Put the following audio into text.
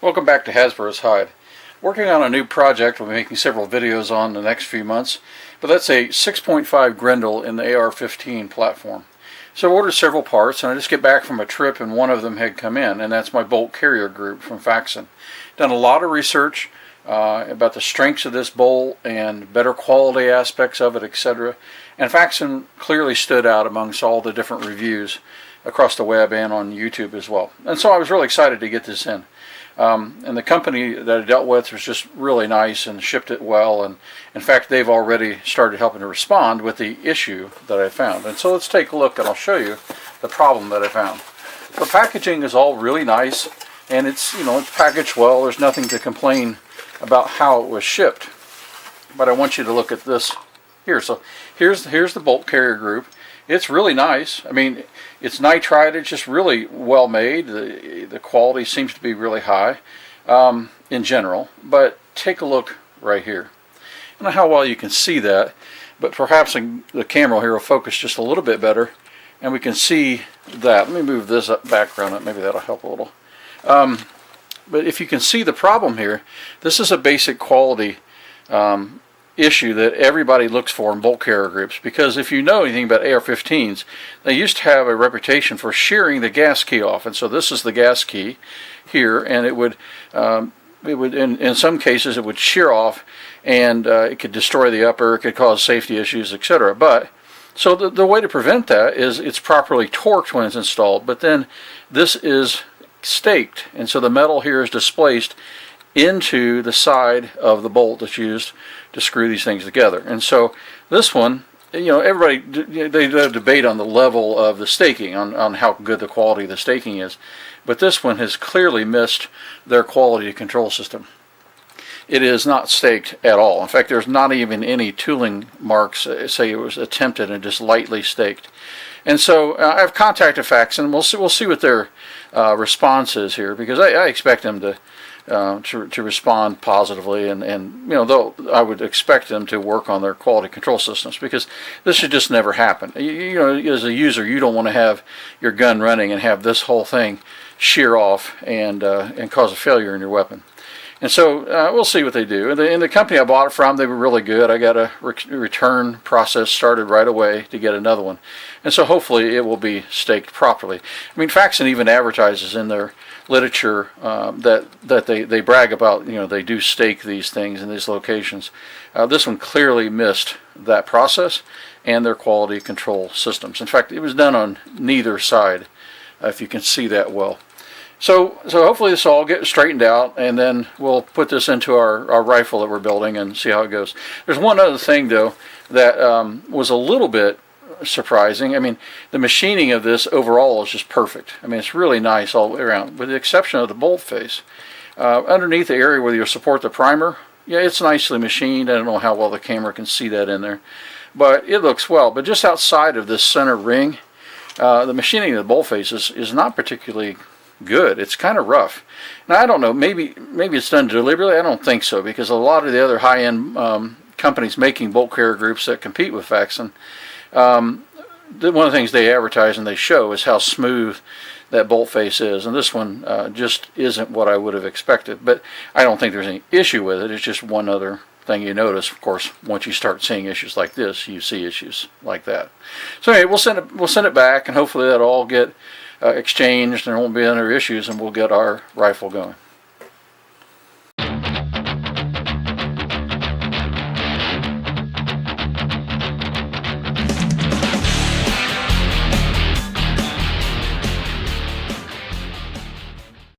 Welcome back to Hasbro's Hide. Working on a new project we'll be making several videos on the next few months, but that's a 6.5 Grendel in the AR-15 platform. So I ordered several parts, and I just get back from a trip and one of them had come in, and that's my bolt carrier group from Faxon. Done a lot of research about the strengths of this bolt and better quality aspects of it, etc. And Faxon clearly stood out amongst all the different reviews across the web and on YouTube as well. And so I was really excited to get this in. And the company that I dealt with was just really nice and shipped it well, and in fact they've already started helping to respond with the issue that I found. And so let's take a look and I'll show you the problem that I found. The packaging is all really nice, and it's packaged well. There's nothing to complain about how it was shipped. But I want you to look at this here. So here's the bolt carrier group. It's really nice. I mean, it's nitride. It's just really well made. The quality seems to be really high in general. But take a look right here. I don't know how well you can see that, but perhaps the camera here will focus just a little bit better, and we can see that. Let me move this background up. Maybe that'll help a little. But if you can see the problem here, this is a basic quality issue that everybody looks for in bolt carrier groups, because if you know anything about AR-15s, they used to have a reputation for shearing the gas key off. And so this is the gas key here, and it would in some cases it would shear off, and it could destroy the upper, it could cause safety issues, etc. But so the way to prevent that is it's properly torqued when it's installed, but then this is staked, and so the metal here is displaced into the side of the bolt that's used to screw these things together. And so this one, everybody, they debate on the level of the staking, on how good the quality of the staking is, but this one has clearly missed their quality control system. It is not staked at all. In fact, there's not even any tooling marks say it was attempted, and just lightly staked. And so I've contacted Faxon. We'll see what their response is here, because I expect them to respond positively, and though I would expect them to work on their quality control systems, because this should just never happen. As a user, you don't want to have your gun running and have this whole thing shear off and cause a failure in your weapon. And so we'll see what they do. And the company I bought it from, they were really good. I got a return process started right away to get another one. And so hopefully it will be staked properly. I mean, Faxon even advertises in their literature that they brag about, they do stake these things in these locations. This one clearly missed that process and their quality control systems. In fact, it was done on neither side, if you can see that well. So hopefully this will all get straightened out, and then we'll put this into our rifle that we're building and see how it goes. There's one other thing, though, that was a little bit surprising. I mean, the machining of this overall is just perfect. I mean, it's really nice all the way around, with the exception of the bolt face. Underneath the area where you support the primer, yeah, it's nicely machined. I don't know how well the camera can see that in there, but it looks well. But just outside of this center ring, the machining of the bolt face is not particularly good. It's kind of rough. Now, I don't know, maybe it's done deliberately. I don't think so, because a lot of the other high-end companies making bolt carrier groups that compete with Faxon, one of the things they advertise and they show is how smooth that bolt face is, and this one just isn't what I would have expected. But I don't think there's any issue with it. It's just one other thing you notice. Of course, once you start seeing issues like this, you see issues like that. So anyway, we'll send it back, and hopefully that'll all get exchanged, and there won't be any other issues, and we'll get our rifle going.